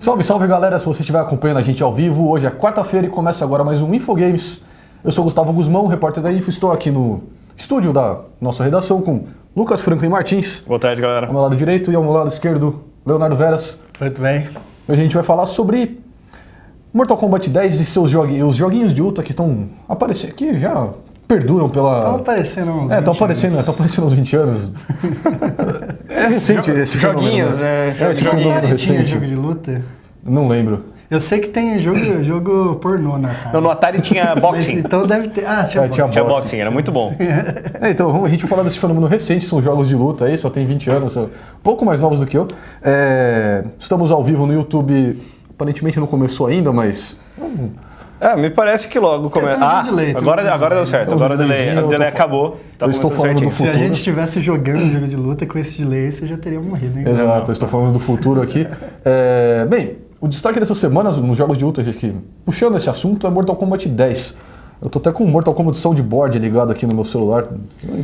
Salve, salve galera, se você estiver acompanhando a gente ao vivo, hoje é quarta-feira e começa agora mais um Infogames. Eu sou Gustavo Guzmão, repórter da Info, estou aqui no estúdio da nossa redação com Lucas Franklin Martins. Boa tarde, galera. Ao meu lado direito e ao meu lado esquerdo, Leonardo Veras. Muito bem. A gente vai falar sobre Mortal Kombat 10 e seus os joguinhos de luta que estão aparecendo, que já perduram pela... Estão aparecendo uns 20 estão aparecendo uns 20 anos. É recente esse joguinhos, fenômeno. né? Esse Tinha fenômeno recente. jogo de luta? Não lembro. Eu sei que tem jogo pornô na Atari. Não, no Atari tinha boxing. Então deve ter... tinha Tinha boxing, era muito bom. Então, a gente vai falar desse fenômeno recente, são jogos de luta aí, só tem 20 anos, um pouco mais novos do que eu. Estamos ao vivo no YouTube, aparentemente não começou ainda, mas... Me parece que logo começa. Agora deu certo, agora o delay acabou. Eu estou falando do futuro. Se a gente estivesse jogando jogo de luta com esse delay, você já teria morrido, hein? Exato, eu estou falando do futuro aqui. Bem, o destaque dessa semana nos jogos de luta, aqui, puxando esse assunto, é Mortal Kombat 10. Eu tô até com o Mortal Kombat Soundboard ligado aqui no meu celular.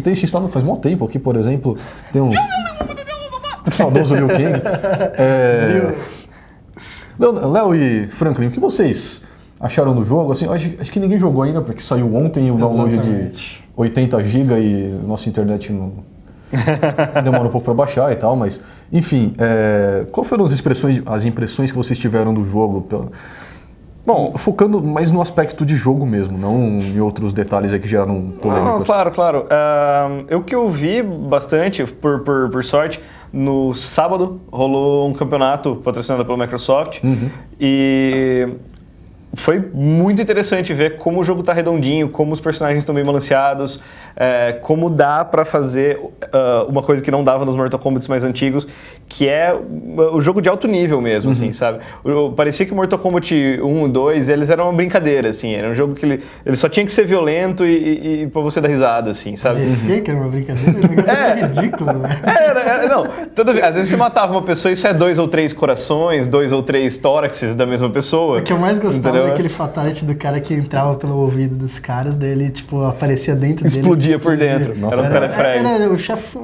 Tem instalado faz muito tempo aqui, por exemplo. Tem um saudoso Liu Kang. Léo e Franklin, o que vocês acharam do jogo? Assim, acho que ninguém jogou ainda, porque saiu ontem o download de 80 GB e nossa internet não demora um pouco para baixar e tal, mas enfim, qual foram as impressões que vocês tiveram do jogo? Bom, focando mais no aspecto de jogo mesmo, não em outros detalhes aí que geraram polêmicas. Claro. Eu que ouvi bastante, por sorte, no sábado rolou um campeonato patrocinado pela Microsoft e foi muito interessante ver como o jogo está redondinho, como os personagens estão bem balanceados, como dá para fazer uma coisa que não dava nos Mortal Kombat mais antigos, que é o jogo de alto nível mesmo, assim, sabe? Parecia que o Mortal Kombat 1 e 2, eles eram uma brincadeira, assim, era um jogo que ele só tinha que ser violento e pra você dar risada, assim, sabe? Parecia que era uma brincadeira, o negócio era ridículo, né? Não, às vezes você matava uma pessoa e isso é 2 ou 3 corações, 2 ou 3 tóraxes da mesma pessoa. O que eu mais gostava daquele fatality do cara que entrava pelo ouvido dos caras, daí ele, tipo, aparecia dentro dele. Explodia por dentro. Nossa, era um cara frag. Era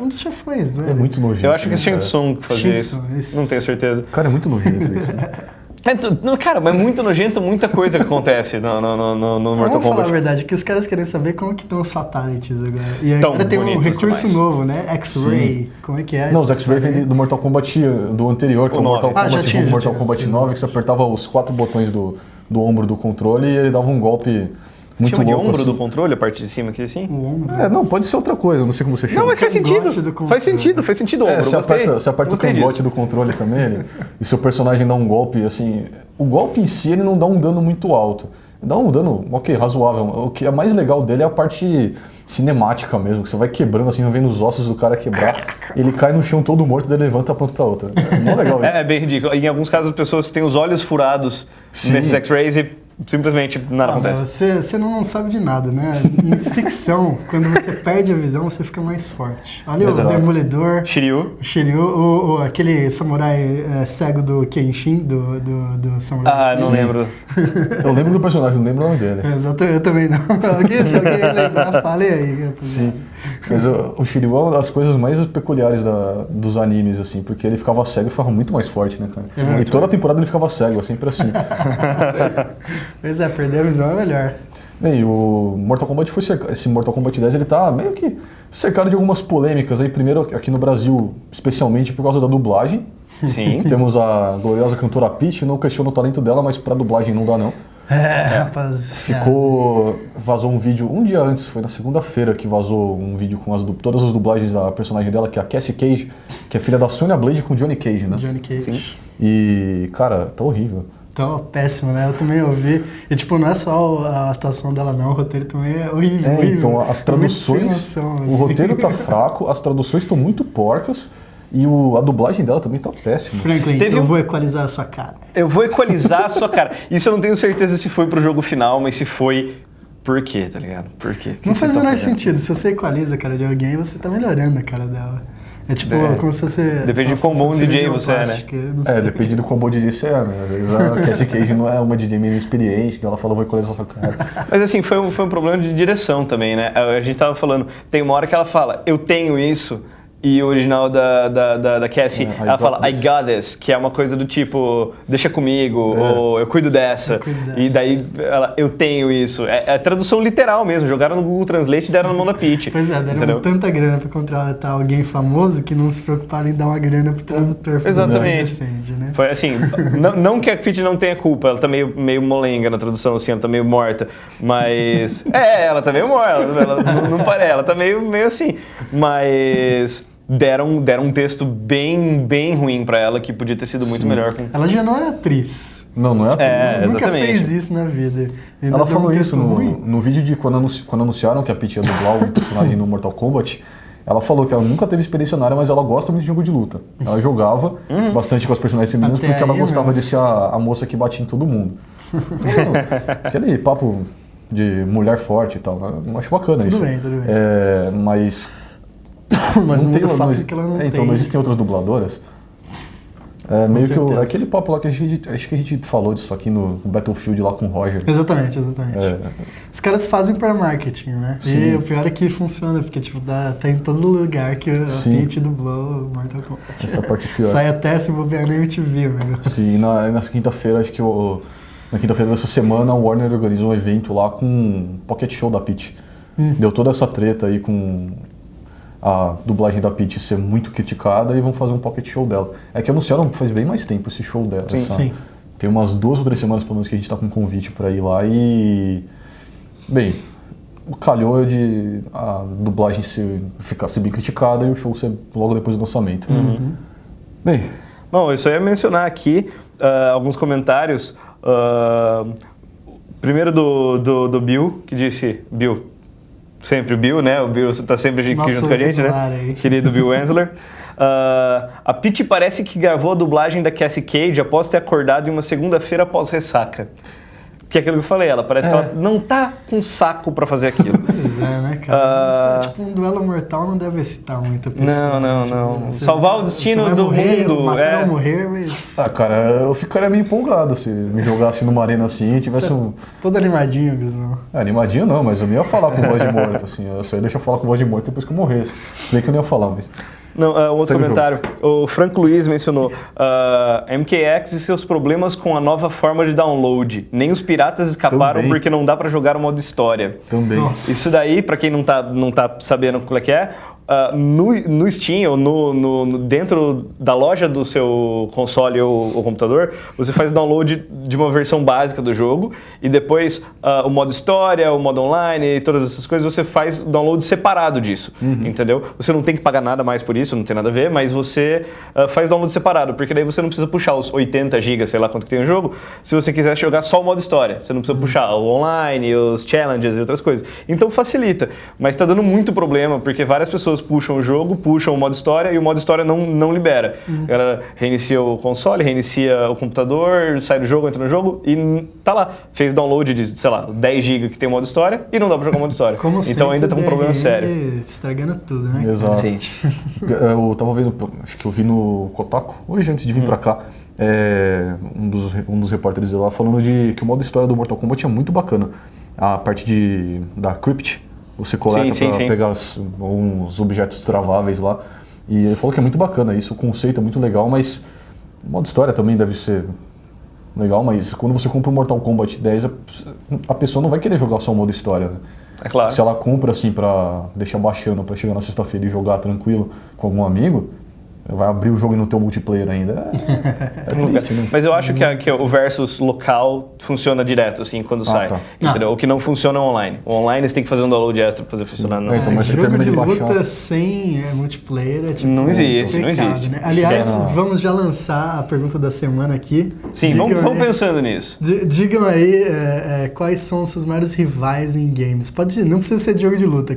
um dos chefões, não é? É muito nojento. Eu acho que é Shang Tsung que fazia isso. Não tenho certeza. Cara, é muito nojento isso. Cara, mas é muito nojento muita coisa que acontece no Mortal Kombat. Vamos falar a verdade, que os caras querem saber como que estão os fatalities agora. E agora tem um recurso novo, né? X-Ray. Como é que é? Não, os X-Ray vem do Mortal Kombat do anterior, que é o Mortal Kombat 1, Mortal Kombat 9, que você apertava os 4 botões do ombro do controle e ele dava um golpe muito louco. Chama de ombro assim. do controle, a parte de cima aqui assim? O ombro. Não, pode ser outra coisa, não sei como você chama. Não, mas faz sentido. Faz sentido o ombro. Você aperta o cangote do controle também e seu personagem dá um golpe, assim... O golpe em si, ele não dá um dano muito alto. Dá um dano, ok, razoável. O que é mais legal dele é a parte cinemática mesmo, que você vai quebrando, assim, vendo os ossos do cara quebrar. Ele cai no chão todo morto, daí levanta pronto pra outra. É mó legal isso. É bem ridículo. Em alguns casos, as pessoas têm os olhos furados nesses X-rays e simplesmente nada acontece. Você não sabe de nada, né? Em ficção, quando você perde a visão, você fica mais forte. Olha o Demolidor, Shiryu, aquele samurai cego do Kenshin, do samurai. Não lembro. Eu lembro do personagem, não lembro o nome dele. Exato, eu também não. Se alguém lembrar, fale aí. Sim. Mas o Shiryu é uma das coisas mais peculiares dos animes, assim, porque ele ficava cego e ficava muito mais forte, né, cara? E toda a temporada ele ficava cego, sempre assim. Pois é, perder a visão é melhor. Bem, o Mortal Kombat esse Mortal Kombat 10, ele tá meio que cercado de algumas polêmicas aí, primeiro aqui no Brasil, especialmente por causa da dublagem. Sim. Temos a gloriosa cantora Peach, não questiono o talento dela, mas pra dublagem não dá não. Rapaz. Vazou um vídeo, um dia antes, foi na segunda-feira que vazou um vídeo com todas as dublagens da personagem dela, que é a Cassie Cage, que é filha da Sonya Blade com Johnny Cage, né? Johnny Cage. Sim. E, cara, tá horrível. Então, péssimo, né? Eu também ouvi. E, tipo, não é só a atuação dela, não. O roteiro também é horrível. Então, as traduções... O roteiro tá fraco, as traduções estão muito porcas e a dublagem dela também tá péssima. Franklin, eu vou equalizar a sua cara. Eu vou equalizar a sua cara. Isso eu não tenho certeza se foi pro jogo final, mas se foi... Por quê, tá ligado? Por quê? Não faz o menor sentido. Se você equaliza a cara de alguém, você tá melhorando a cara dela. É tipo, como se você... Depende de quão bom DJ você é, né? Depende do quão bom DJ você é, né? Às vezes a Cassie Cage não é uma DJ meio experiente, ela falou, vou equalizar a sua cara. Mas assim, foi um problema de direção também, né? A gente tava falando, tem uma hora que ela fala, eu tenho isso, E o original da Cassie, ela fala I got this, que é uma coisa do tipo, deixa comigo, ou eu cuido dessa. E daí eu tenho isso. É tradução literal mesmo, jogaram no Google Translate e deram na mão da Peach. Pois é, deram tanta grana pra contratar alguém famoso que não se preocuparam em dar uma grana pro tradutor. Exatamente. Decente, né? Foi assim, não que a Peach não tenha culpa, ela tá meio molenga na tradução, assim, ela tá meio morta, mas... ela tá meio morta, ela não parece, ela tá meio assim, mas... Deram um texto bem ruim pra ela, que podia ter sido muito melhor. Ela já não é atriz. Não é atriz. Ela nunca fez isso na vida. Ela falou isso no vídeo de quando anunciaram que a Peach ia dublar o personagem no Mortal Kombat. Ela falou que ela nunca teve experiência na área, mas ela gosta muito de jogo de luta. Ela jogava bastante com as personagens femininas porque ela gostava de ser a moça que batia em todo mundo. Aquele papo de mulher forte e tal. Eu acho bacana isso. Tudo bem. Mas não tem o fato que ela não tem. Então, não existem outras dubladoras. Meio que aquele papo lá que acho que a gente falou disso aqui no Battlefield lá com o Roger. Exatamente. Os caras fazem para marketing, né? Sim. E o pior é que funciona, porque tipo, tá em todo lugar que a Peach dublou Mortal Kombat. Essa é a parte pior. Sai até se bobear na MTV o negócio. Sim, na quinta-feira, acho que na quinta-feira dessa semana, o Warner organizou um evento lá com um Pocket Show da Peach. Deu toda essa treta aí com a dublagem da Peach ser muito criticada e vão fazer um pocket show dela. É que anunciaram faz bem mais tempo esse show dela. Sim. Tem umas 2 ou 3 semanas pelo menos que a gente tá com um convite para ir lá e... Bem, calhou de a dublagem ser bem criticada e o show ser logo depois do lançamento. Bem... Bom, eu só ia mencionar aqui alguns comentários. Primeiro do Bill, que disse... Bill... Sempre o Bill, né? O Bill tá sempre aqui junto com a gente, né? Aí. Querido Bill Wensler. A Peach parece que gravou a dublagem da Cassie Cage após ter acordado em uma segunda-feira após ressaca. Que é aquilo que eu falei, ela parece que ela não tá com saco pra fazer aquilo. Pois é, né, cara? Tipo, um duelo mortal não deve excitar muito a pessoa. Não. Salvar o destino do mundo. Matar ou morrer, mas... cara, eu ficaria meio empolgado se me jogasse numa arena assim e tivesse Todo animadinho, Guzmão. Animadinho não, mas eu não ia falar com voz de morto, assim. Eu só ia deixar falar com voz de morto depois que eu morresse. Se bem que eu não ia falar, mas... Não, um outro comentário. O Franco Luiz mencionou MKX e seus problemas com a nova forma de download. Nem os piratas escaparam porque não dá pra jogar o modo história. Também. Nossa. Isso daí, pra quem não tá sabendo qual é que é, no Steam ou dentro da loja do seu console ou computador, você faz o download de uma versão básica do jogo e depois o modo história, o modo online e todas essas coisas, você faz o download separado disso, entendeu? Você não tem que pagar nada mais por isso, não tem nada a ver, mas você faz download separado, porque daí você não precisa puxar os 80 GB, sei lá quanto que tem o jogo, se você quiser jogar só o modo história. Você não precisa puxar o online, os challenges e outras coisas. Então facilita, mas tá dando muito problema, porque várias pessoas puxam o jogo, puxam o modo história e o modo história não libera. Ela reinicia o console, reinicia o computador, sai do jogo, entra no jogo e tá lá. Fez download de, sei lá, 10 GB que tem o modo história e não dá pra jogar o modo história. Como então ainda tá um problema sério. Estragando tudo, né? Exato. Sim. Eu tava vendo, acho que eu vi no Kotaku, hoje antes de vir pra cá, um dos repórteres lá falando de que o modo história do Mortal Kombat é muito bacana. A parte da Crypt, você coleta pra pegar uns objetos traváveis lá. E ele falou que é muito bacana isso, o conceito é muito legal, mas o modo história também deve ser legal, mas quando você compra o Mortal Kombat 10, a pessoa não vai querer jogar só o modo história, né? É claro. Se ela compra assim pra deixar baixando, pra chegar na sexta-feira e jogar tranquilo com algum amigo, vai abrir o jogo e não ter o multiplayer ainda. É triste, né? Mas eu acho que o versus local funciona direto, assim, quando sai. Tá. Entendeu? O que não funciona é online. O online você tem que fazer um download extra pra fazer funcionar. Não. Então, mas você jogo termina de de baixar. luta sem multiplayer é tipo... Não existe, pecado, não existe. né? Aliás, vamos já lançar a pergunta da semana aqui. Sim, vamos pensando nisso. Digam aí quais são os seus maiores rivais em games. Não precisa ser de jogo de luta.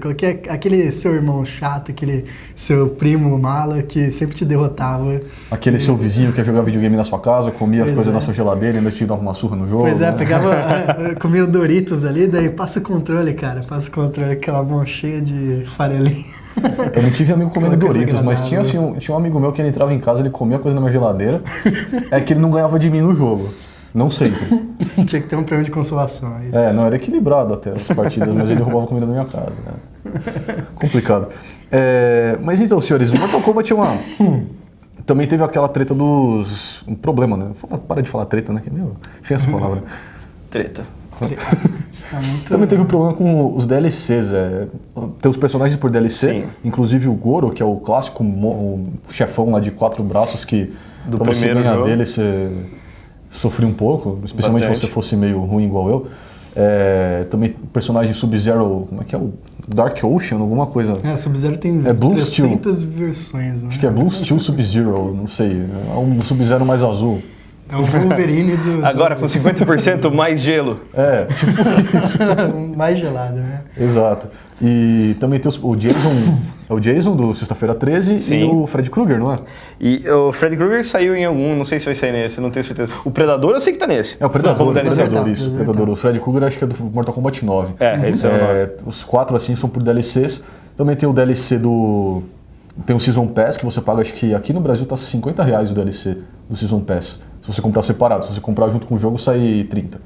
Aquele seu irmão chato, aquele seu primo mala que sempre te derrotava. Aquele seu vizinho que ia jogar videogame na sua casa, comia as coisas na sua geladeira e ainda te dava uma surra no jogo. Pois é, né? comia o Doritos ali, daí passa o controle, cara. Passa o controle, aquela mão cheia de farelinha. Eu não tive amigo comendo Aquela coisa Doritos, mas tinha, assim, tinha um amigo meu que ele entrava em casa, ele comia coisa na minha geladeira, é que ele não ganhava de mim no jogo. Não sempre. Tinha que ter um prêmio de consolação. É isso. Não, era equilibrado até as partidas, mas ele roubava comida da minha casa. Né? Complicado. Mas então, senhores, Mortal Kombat é uma... Também teve aquela treta dos... Um problema, né? Para de falar treta, né? Que é meio... Enfim, essa palavra. Treta. Tá muito... Também teve um problema com os DLCs. Tem os personagens por DLC, Sim. inclusive o Goro, que é o clássico o chefão lá de 4 braços, que Do pra você primeiro ganhar jogo. dele você sofria um pouco, especialmente Bastante. se você fosse meio ruim igual eu. Também personagem Sub-Zero, como é que é? O Dark Ocean, alguma coisa. Sub-Zero tem Blue Steel. 300 versões, né? Acho que é Blue Steel Sub-Zero, não sei. É um Sub-Zero mais azul. É o Wolverine do... Agora com 50% mais gelo. mais gelado, né? Exato. E também tem o Jason, o Jason do Sexta-feira 13 Sim. e o Freddy Krueger, não é? E o Freddy Krueger saiu em algum, não sei se vai sair nesse, não tenho certeza. O Predador eu sei que tá nesse. É o Predador, Como o DLC. Predador, isso. O Predador. O Freddy Krueger acho que é do Mortal Kombat 9. Esse é o nome. Os 4 assim são por DLCs. Também tem o DLC do... Tem o Season Pass, que você paga, acho que aqui no Brasil tá R$50 o DLC do Season Pass. Se você comprar separado. Se você comprar junto com o jogo, sai 30.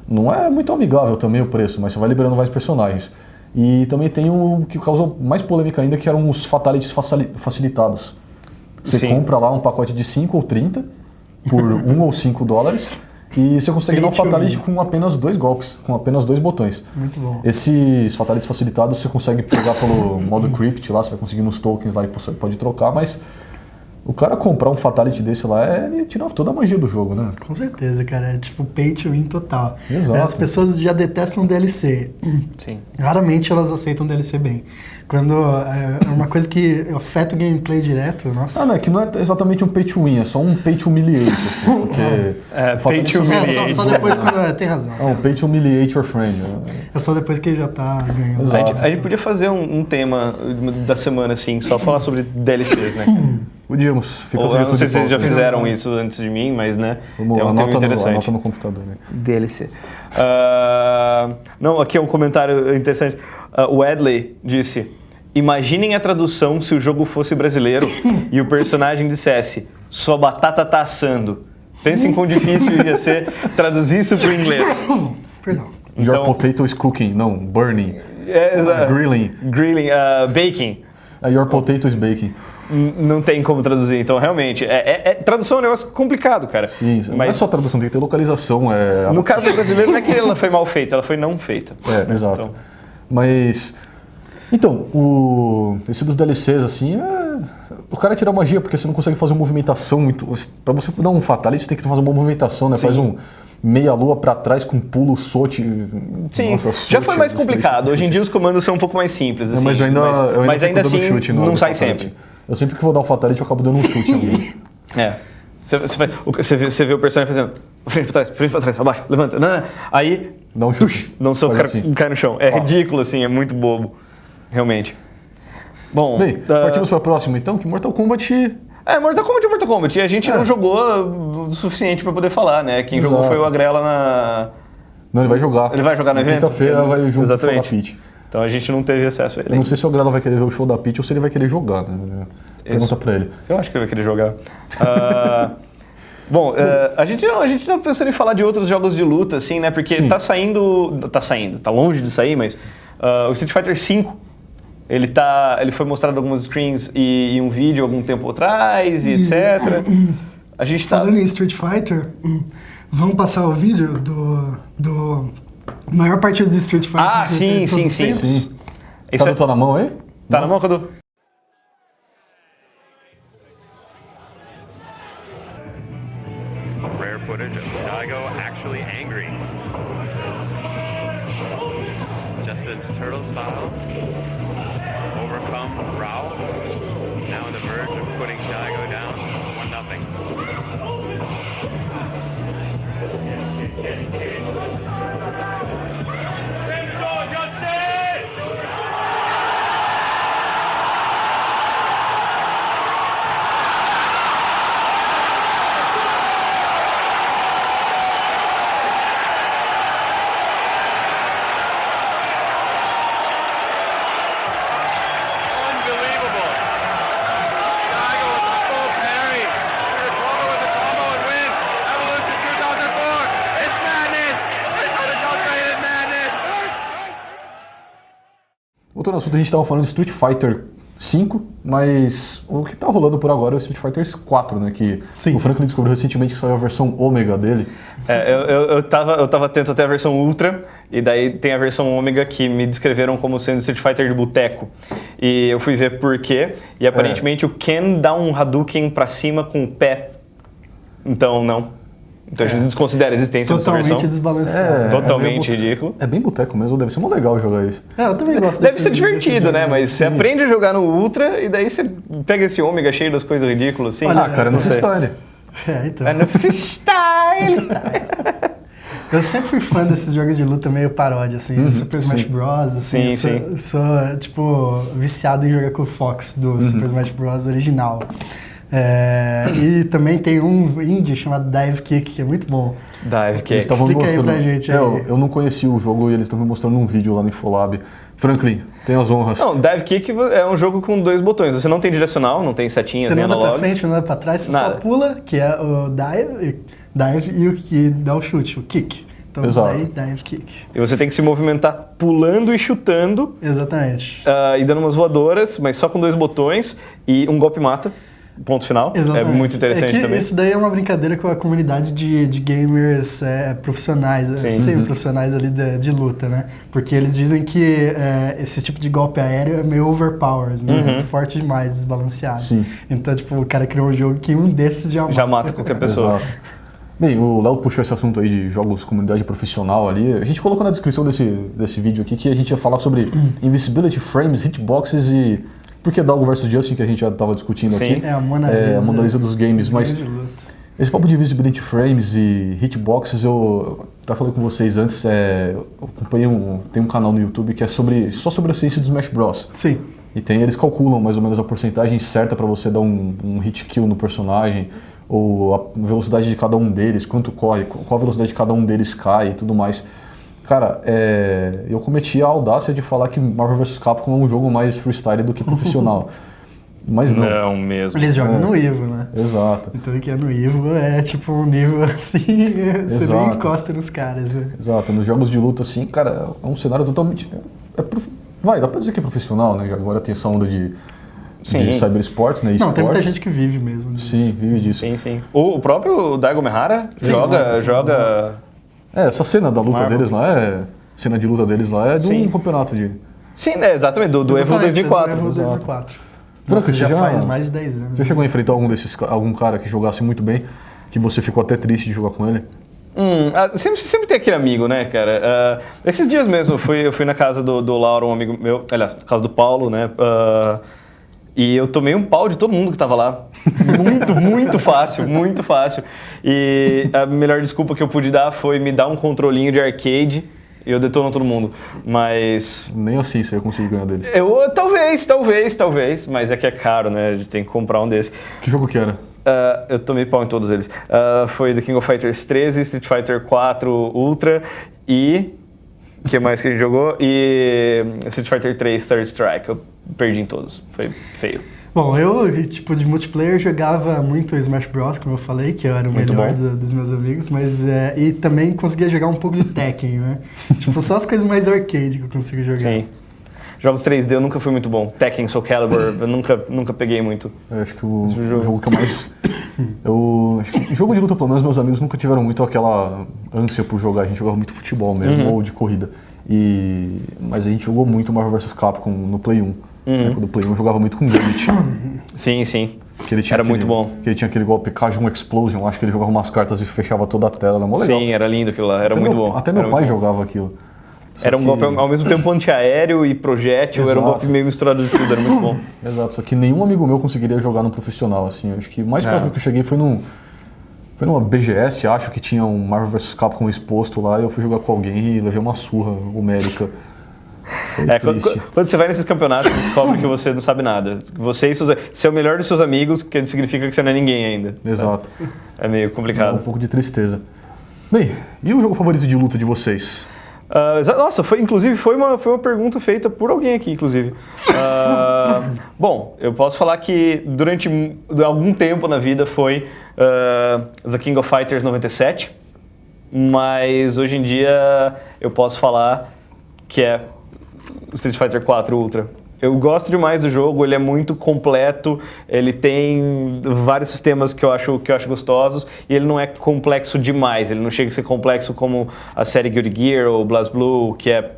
Não é muito amigável também o preço, mas você vai liberando mais personagens. E também tem o que causou mais polêmica ainda, que eram os Fatalities facilitados. Você Sim. compra lá um pacote de 5 ou 30 por $1 ou $5 e você consegue dar um Fatality com apenas 2 golpes, com apenas 2 botões. Muito bom. Esses Fatalities facilitados você consegue pegar pelo modo Crypt lá, você vai conseguir nos tokens lá e você pode trocar, mas o cara comprar um Fatality desse lá ele tira toda a magia do jogo, né? Com certeza, cara. É tipo pay to win total. Exato. As pessoas já detestam DLC. Sim. Raramente elas aceitam DLC bem. Quando é uma coisa que afeta o gameplay direto, nossa. Não, é que não é exatamente um pay to win, é só um pay to humiliate, assim, porque... É, o Fatality pay to só- humiliate. Só depois quando... Tem razão. É um pay to humiliate your friend. Né? É só depois que ele já tá ganhando. Exato. A gente podia fazer um tema da semana, assim, só falar sobre DLCs, né? Podíamos, fica Ou, a eu não sugestão sei de se vocês já pauta. fizeram isso antes de mim, mas, né, Vamos, é um tema interessante. anota no computador. Né? DLC. Não, aqui é um comentário interessante. O Edley disse: imaginem a tradução se o jogo fosse brasileiro e o personagem dissesse sua batata tá assando. Pensem quão difícil ia ser traduzir isso para o inglês. Perdão. Your Então- potato is cooking, não, burning. Grilling. Grilling, baking. Your potato is baking. Não tem como traduzir, então realmente. Tradução é um negócio complicado, cara. Sim, não é mas só tradução, tem que ter localização. no caso do brasileiro não é que ela foi mal feita, ela foi não feita. Exato. Então, Mas... Então, esse dos DLCs, assim, o cara tira magia, porque você não consegue fazer uma movimentação muito... Pra você dar um Fatality, você tem que fazer uma movimentação, né? Sim. Faz um meia-lua pra trás com pulo, sote... sim, Nossa, já sote, foi mais gostei. complicado. Hoje em dia os comandos são um pouco mais simples, assim. Mas eu ainda mas fico ainda dando assim chute no não sai Fatality. sempre. Eu sempre que vou dar um Fatality, eu acabo dando um chute em alguém. Você vê o personagem fazendo frente pra trás, abaixo, levanta, não. Aí Dá um chute. não sou o Faz cara assim. cai no chão. É ridículo, assim, é muito bobo. Realmente. Bom, Bem, partimos para a próxima então, que Mortal Kombat... Mortal Kombat é Mortal Kombat. E a gente não jogou o suficiente pra poder falar, né? Quem jogou Exato. foi o Agrela na... Não, ele vai jogar. Ele vai jogar no Na evento? quinta-feira vai junto com o show da Exatamente. Peach. Então a gente não teve acesso a ele. Eu não sei se o Grela vai querer ver o show da Peach ou se ele vai querer jogar, né? Pergunta pra ele. Eu acho que ele vai querer jogar. Bom, a gente tá pensando em falar de outros jogos de luta, assim, né? Porque Sim. tá longe de sair, mas o Street Fighter V, ele foi mostrado algumas screens e um vídeo algum tempo atrás, e etc. A gente tá... Falando em Street Fighter, vamos passar o vídeo do maior partido de Street Fighter. Ah, de sim, todos sim, os sim. tempos. Sim. Isso Tá na mão aí? Tá na mão, Cadu? Rare footage of Daigo actually angry. Justin's turtle style. Overcome Rao. Now on the verge of putting Daigo down. 1-0. Unbelievable. Daigo with a full parry. Voltando ao assunto, a gente estava falando de Street Fighter 5, mas o que tá rolando por agora é o Street Fighter 4, né? Que Sim. o Franklin descobriu recentemente que saiu a versão Ômega dele. Eu tava atento até a versão Ultra, e daí tem a versão Ômega que me descreveram como sendo Street Fighter de boteco. E eu fui ver por quê, e aparentemente o Ken dá um Hadouken pra cima com o pé. Então, não. Então a gente desconsidera a existência dessa Totalmente versão. desbalanceado. Totalmente meio ridículo. É bem boteco mesmo, deve ser muito legal jogar isso. Eu também gosto Deve ser desses divertido, né? jogos. Mas você aprende a jogar no Ultra e daí você pega esse ômega cheio das coisas ridículas assim. Ah, cara, no freestyle. Então. É no freestyle! Eu sempre fui fã desses jogos de luta meio paródia, assim, Super Smash Bros. Assim, Sim, eu sou, tipo, viciado em jogar com o Fox do Super Smash Bros. Original. E também tem um indie chamado Dive Kick, que é muito bom. Dive Kick. Eles estavam me Explica aí mostrando. pra gente aí. Eu não conheci o jogo e eles estão me mostrando um vídeo lá no Infolab. Franklin, tem as honras. Não, Dive Kick é um jogo com 2 botões. Você não tem direcional, não tem setinhas Você nem não anda pra analogs. frente, não anda pra trás, você Nada. só pula, que é o dive e o que dá o chute, o kick. Então, Exato. dive kick. E você tem que se movimentar pulando e chutando Exatamente. e dando umas voadoras, mas só com 2 botões e um golpe mata. Ponto final. Exatamente. É muito interessante que também. Isso daí é uma brincadeira com a comunidade de gamers profissionais, Sim. semi-profissionais ali de luta, né? Porque eles dizem que esse tipo de golpe aéreo é meio overpowered, né? É forte demais, desbalanceado. Sim. Então, tipo, o cara criou um jogo que um desses Já mata qualquer pessoa. Exato. Bem, o Léo puxou esse assunto aí de jogos comunidade profissional ali. A gente colocou na descrição desse vídeo aqui que a gente ia falar sobre Invisibility, Frames, Hitboxes e por que Doggo vs Justin, que a gente já estava discutindo Sim. aqui. É a Mona Lisa, a Mona Lisa dos games, mas de luta. esse papo de Invisibility Frames e Hitboxes, eu até falei com vocês antes, eu acompanhei tem um canal no YouTube que é só sobre a ciência do Smash Bros. Sim. E eles calculam mais ou menos a porcentagem certa para você dar um hit kill no personagem, ou a velocidade de cada um deles, quanto corre, qual a velocidade de cada um deles cai e tudo mais. Cara, eu cometi a audácia de falar que Marvel vs Capcom é um jogo mais freestyle do que profissional. Mas não. Não mesmo. Eles jogam no Evo, né? Exato. Então o que é no Evo é tipo um nível assim, você nem Exato. encosta nos caras, né? Exato. Nos jogos de luta, assim, cara, é um cenário totalmente... dá pra dizer que é profissional, né? Já agora tem essa onda de cyber esports, né? Não, tem muita esportes. gente que vive mesmo disso. Sim, vive disso. Sim, sim. O próprio Daigo Mehara exato, joga... Essa cena da luta Marvel. deles lá cena de luta deles lá é de Sim. um campeonato de... Sim, né, exatamente, do Evo Exatamente, 2004. do Evo exato. 2004. Franco, Nossa, você já já- faz mais de 10 anos. Já chegou a enfrentar algum cara que jogasse muito bem, que você ficou até triste de jogar com ele? Sempre tem aquele amigo, né, cara? Esses dias mesmo eu fui na casa do Lauro, um amigo meu, aliás, na casa do Paulo, né? E eu tomei um pau de todo mundo que tava lá. Muito fácil, muito fácil. E a melhor desculpa que eu pude dar foi me dar um controlinho de arcade e eu detono todo mundo. Mas Nem assim você ia conseguir ganhar deles. talvez, mas é que é caro, né? A gente tem que comprar um desse. Que jogo que era? Eu tomei pau em todos eles. Foi The King of Fighters 13, Street Fighter 4 Ultra e... O que mais que a gente jogou? E Street Fighter 3 Third Strike. Eu perdi em todos. Foi feio. Bom, eu, tipo, de multiplayer jogava muito Smash Bros, como eu falei, que eu era o Muito melhor bom. dos meus amigos, mas e também conseguia jogar um pouco de Tekken, né? Tipo, só as coisas mais arcade que eu consigo jogar. Sim. Jogos 3D eu nunca fui muito bom. Tekken, Soul Calibur, eu nunca peguei muito. Eu acho que o jogo que eu mais... acho que jogo de luta, pelo menos, meus amigos nunca tiveram muito aquela ânsia por jogar. A gente jogava muito futebol mesmo, ou de corrida. Mas a gente jogou muito Marvel vs Capcom no Play 1. Né? Quando o Play 1 eu jogava muito com o Gambit. Sim. Que ele tinha Era muito bom. Que ele tinha aquele golpe Cajun Explosion, acho que ele jogava umas cartas e fechava toda a tela, era mó legal. Sim, era lindo aquilo lá. Era muito bom. Até meu Era pai muito bom. jogava aquilo. Só Era um que- golpe ao mesmo tempo antiaéreo e projétil. Era um Exato. golpe meio misturado de tudo. Era muito bom. Exato, só que nenhum amigo meu conseguiria jogar no profissional, assim. Eu acho que o mais próximo que eu cheguei foi foi numa BGS, acho que tinha um Marvel vs Capcom exposto lá, e eu fui jogar com alguém e levei uma surra homérica. Foi triste. Quando você vai nesses campeonatos, você descobre que você não sabe nada. Você é o melhor dos seus amigos, que significa que você não é ninguém ainda. Exato. É meio Um complicado. pouco de tristeza. Bem, e o jogo favorito de luta de vocês? Nossa, inclusive foi uma pergunta feita por alguém aqui, inclusive. Bom, eu posso falar que durante algum tempo na vida foi The King of Fighters 97, mas hoje em dia eu posso falar que é Street Fighter 4 Ultra. Eu gosto demais do jogo, ele é muito completo, ele tem vários sistemas que eu acho gostosos e ele não é complexo demais, ele não chega a ser complexo como a série Guilty Gear ou BlazBlue, que é...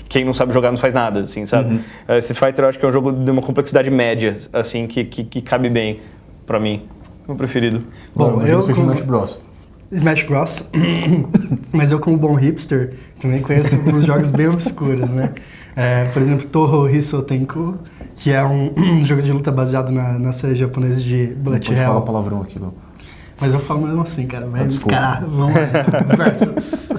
Quem não sabe jogar não faz nada, assim, sabe? Street Fighter eu acho que é um jogo de uma complexidade média, assim, que cabe bem pra mim. Meu preferido. Bom, eu com Smash Bros. Smash Bros. Mas eu, como bom hipster, também conheço alguns jogos bem obscuros, né? Por exemplo, Touhou Hisou Tenku, que é um jogo de luta baseado na série japonesa de Bullet Não pode Hell. falar palavrão aqui, não. Mas eu falo mesmo assim, cara. Mas, desculpa. cara, vamos lá. Versus.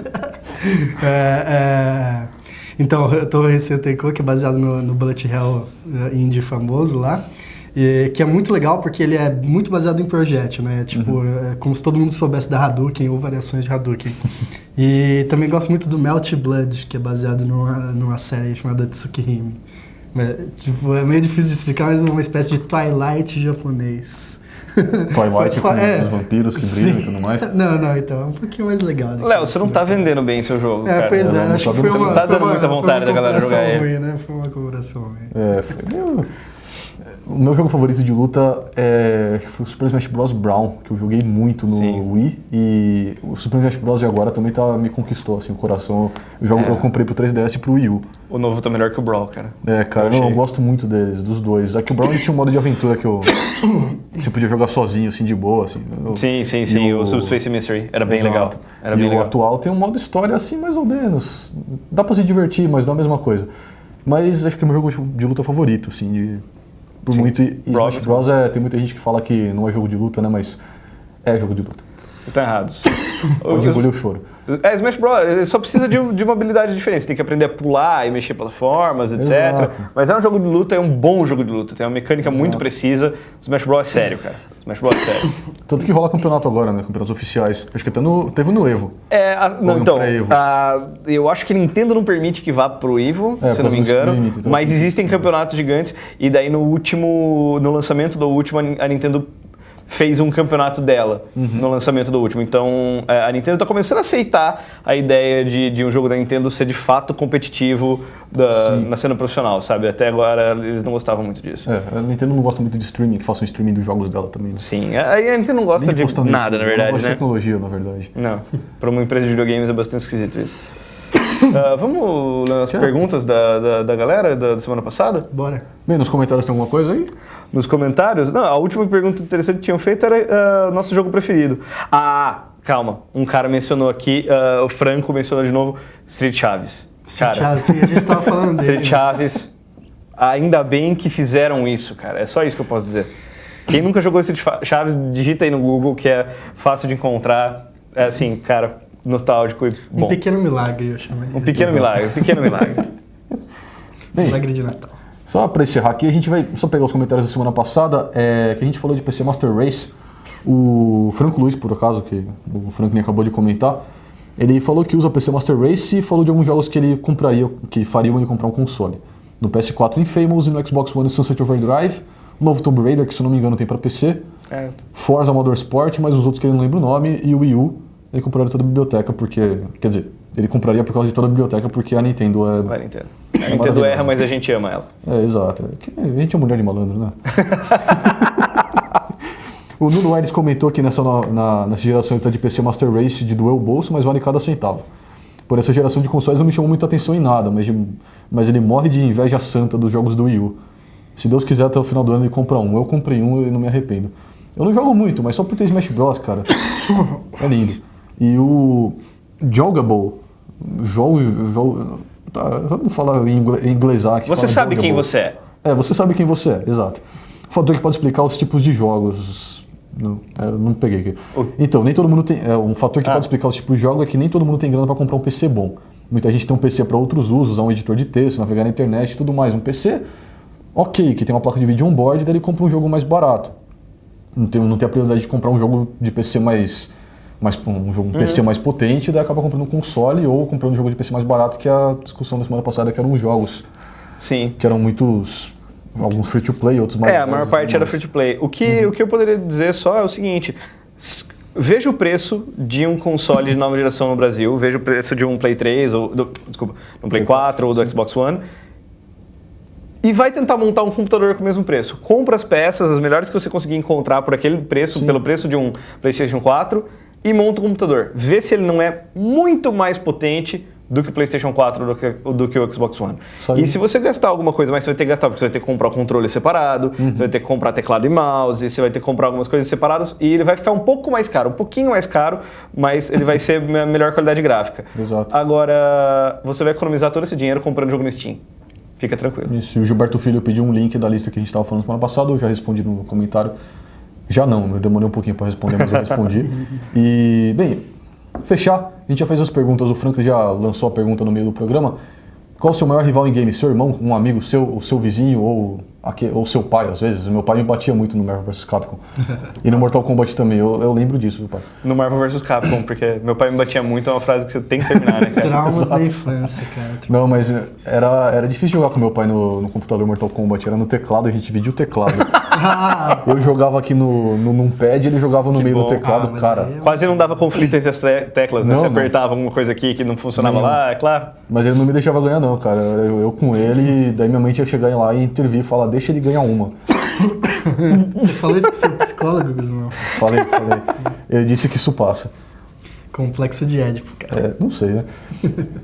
Então, Touhou Hisou Tenku, que é baseado no Bullet Hell indie famoso lá. E, que é muito legal porque ele é muito baseado em projétil, né? Tipo, é como se todo mundo soubesse da Hadouken ou variações de Hadouken. E também gosto muito do Melt Blood, que é baseado numa série chamada Tsukihime. Tipo, é meio difícil de explicar, mas é uma espécie de Twilight japonês. Twilight com os vampiros que brilham e tudo mais. Não, então é um pouquinho mais legal. Léo, você não tá vendendo bem seu jogo, cara. Pois é, acho que foi Você não tá dando muita vontade da galera jogar ele. ruim, né? Foi uma comparação ruim. O meu jogo favorito de luta foi o Super Smash Bros. Brawl, que eu joguei muito no Wii. E o Super Smash Bros. De agora também me conquistou, assim, o coração. Eu comprei pro 3DS e pro Wii U. O novo tá melhor que o Brawl, cara. Cara, eu gosto muito dos dois. Aqui o Brawl tinha um modo de aventura que você podia jogar sozinho, assim, de boa. Assim. Sim, o Subspace Mystery. Era bem legal. Era bem legal. O atual tem um modo história, assim, mais ou menos. Dá pra se divertir, mas não é a mesma coisa. Mas acho que é o meu jogo de luta favorito, assim, por muito. E Smash Bros. Tem muita gente que fala que não é jogo de luta, né? Mas é jogo de luta. Estão errados. Pode engolir o choro. Smash Bros. Só precisa de uma habilidade diferente. Você tem que aprender a pular e mexer plataformas, etc. Exato. Mas é um jogo de luta, é um bom jogo de luta. Tem uma mecânica muito precisa. Smash Bros. É sério, cara. Smash Bros. É sério. Tanto que rola campeonato agora, né? Campeonatos oficiais. Acho que até teve no Evo. Eu acho que a Nintendo não permite que vá pro Evo, se eu não me engano. Mas existem campeonatos gigantes. E daí no lançamento do último, a Nintendo fez um campeonato dela no lançamento do último. Então, a Nintendo está começando a aceitar a ideia de um jogo da Nintendo ser de fato competitivo na cena profissional, sabe? Até agora eles não gostavam muito disso. A Nintendo não gosta muito de streaming, que façam streaming dos jogos dela também. Né? Sim, a Nintendo não gosta de nada, na verdade, não gosta né? de tecnologia, na verdade. Não, para uma empresa de videogames é bastante esquisito isso. Vamos ler as perguntas da galera da semana passada? Bora. Bem, nos comentários tem alguma coisa aí? Nos comentários? Não, a última pergunta interessante que tinham feito era nosso jogo preferido. Calma. Um cara mencionou aqui, o Franco mencionou de novo, Street Chaves. Street Chaves, sim, a gente tava falando dele. Street Chaves, ainda bem que fizeram isso, cara. É só isso que eu posso dizer. Quem nunca jogou Street Chaves, digita aí no Google, que é fácil de encontrar. É assim, cara, nostálgico e bom. Um pequeno milagre, eu chamei. Um pequeno milagre. Bem, milagre de Natal. Só para encerrar aqui, a gente vai só pegar os comentários da semana passada, que a gente falou de PC Master Race. O Franco Luiz, por acaso, que o Franklin acabou de comentar, ele falou que usa PC Master Race e falou de alguns jogos que ele compraria, que fariam ele comprar um console. No PS4 Infamous e no Xbox One Sunset Overdrive, o novo Tomb Raider, que se não me engano tem para PC, Forza Motorsport, mas os outros que ele não lembra o nome, e o Wii U, ele compraria toda a biblioteca, porque, quer dizer, ele compraria por causa de toda a biblioteca, porque a Nintendo é... Vai, Nintendo. A Nintendo erra, mas a gente ama ela. Exato. A gente é mulher de malandro, né? O Nuno Aires comentou que nessa geração ele está de PC Master Race de dual bolso, mas vale cada centavo. Por essa geração de consoles não me chamou muita atenção em nada, mas ele morre de inveja santa dos jogos do Wii U. Se Deus quiser, até o final do ano ele compra um. Eu comprei um e não me arrependo. Eu não jogo muito, mas só por ter Smash Bros, cara. É lindo. E o Jogable, vamos falar em inglesar aqui. Você sabe quem você é. Você sabe quem você é, exato. O fator que pode explicar os tipos de jogos. Não peguei aqui. Então, nem todo mundo tem. Um fator que pode explicar os tipos de jogos é que nem todo mundo tem grana para comprar um PC bom. Muita gente tem um PC para outros usos, usar um editor de texto, navegar na internet e tudo mais. Um PC, ok, que tem uma placa de vídeo on-board, daí ele compra um jogo mais barato. Não tem a prioridade de comprar um jogo de PC PC mais potente, daí acaba comprando um console ou comprando um jogo de PC mais barato, que é a discussão da semana passada, que eram os jogos. Sim. Que eram alguns free-to-play, outros mais... A maior parte era free-to-play. O que eu poderia dizer só é o seguinte, veja o preço de um console de nova geração no Brasil, veja o preço de um Play 3, um Play 4 ou do Xbox One, e vai tentar montar um computador com o mesmo preço. Compra as peças, as melhores que você conseguir encontrar por aquele preço, pelo preço de um PlayStation 4, e monta o computador. Vê se ele não é muito mais potente do que o PlayStation 4 do que o Xbox One. E se você gastar alguma coisa mais, você vai ter que gastar, porque você vai ter que comprar o controle separado, você vai ter que comprar teclado e mouse, você vai ter que comprar algumas coisas separadas, e ele vai ficar um pouco mais caro, um pouquinho mais caro, mas ele vai ser a melhor qualidade gráfica. Exato. Agora, você vai economizar todo esse dinheiro comprando jogo no Steam. Fica tranquilo. Isso, e o Gilberto Filho pediu um link da lista que a gente estava falando semana passada, eu já respondi no comentário. Já não, eu demorei um pouquinho para responder, mas eu respondi. E, bem, fechar, a gente já fez as perguntas, o Franklin já lançou a pergunta no meio do programa. Qual o seu maior rival em game? Seu irmão, um amigo seu, o seu vizinho ou seu pai, às vezes? Meu pai me batia muito no Marvel vs Capcom. E no Mortal Kombat também, eu lembro disso, pai. No Marvel vs Capcom, porque meu pai me batia muito, é uma frase que você tem que terminar, né, cara? Traumas da infância, cara. Não, mas era difícil jogar com meu pai no computador Mortal Kombat, era no teclado, a gente dividia o teclado. Eu jogava aqui num pad, ele jogava no meio do teclado, cara. Quase não dava conflito entre as teclas, né? Não, você não. apertava alguma coisa aqui que não funcionava lá, é claro. Mas ele não me deixava ganhar não, cara. Eu com ele, daí minha mãe ia chegar lá e intervir e falar, deixa ele ganhar uma. Você falou isso pro seu psicólogo, Guzmão? Falei. Ele disse que isso passa. Complexo de Édipo, cara. Não sei, né?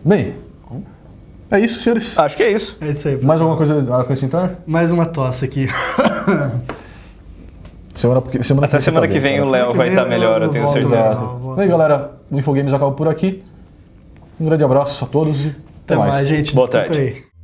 Bem, é isso, senhores. Acho que é isso. É isso aí, pessoal. Mais alguma coisa a acrescentar? Mais uma tosse aqui. Até semana que vem o Léo vai estar melhor, eu tenho certeza. Exato. Bem, galera, o Infogames acaba por aqui. Um grande abraço a todos e até mais. Gente. Boa Desculpa tarde. aí.